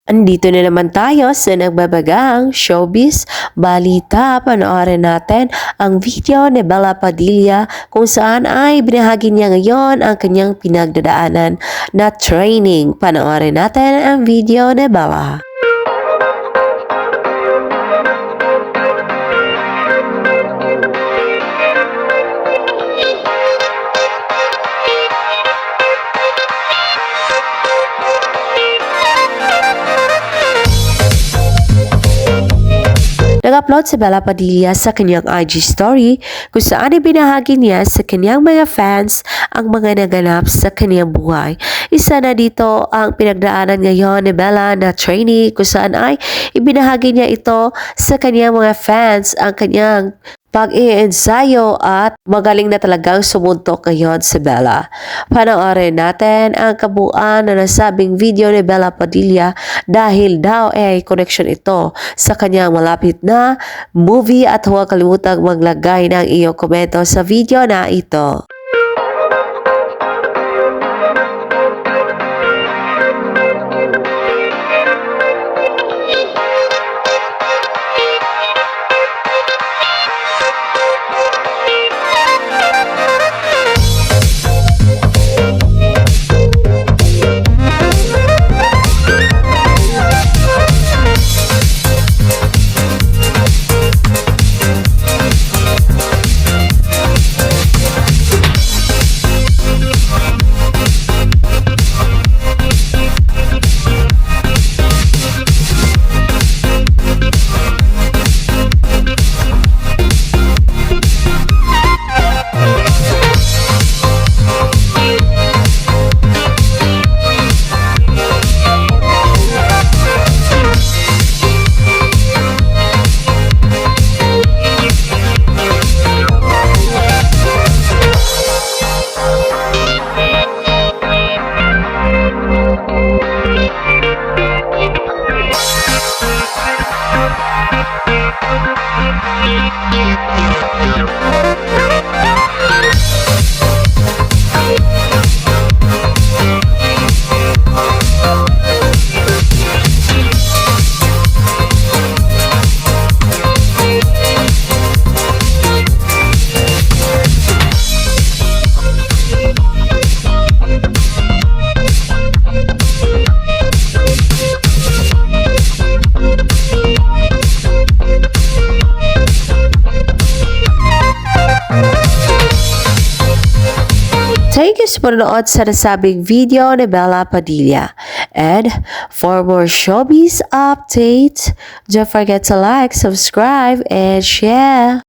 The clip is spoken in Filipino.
Andito na naman tayo sa nagbabagang showbiz balita. Panoorin natin ang video ni Bella Padilla kung saan ay binahagi niya ngayon ang kanyang pinagdadaanan na training. Panoorin natin ang video ni Bella. Nag-upload si Bella Padilla sa kanyang IG story kung saan ibinahagi niya sa kanyang mga fans ang mga naganap sa kanyang buhay. Isa na dito ang pinagdaanan ngayon ni Bella na trainee kung saan ay ibinahagi niya ito sa kanyang mga fans ang kanyang pag-iensayo at magaling na talagang sumuntok ngayon si Bella. Panoorin natin ang kabuuan na nasabing video ni Bella Padilla dahil daw ay connection ito sa kanyang malapit na movie at huwag kalimutang maglagay ng iyong komento sa video na ito. Thank you sa panonood sa nasabing video ni Bella Padilla. And for more showbiz updates, don't forget to like, subscribe, and share.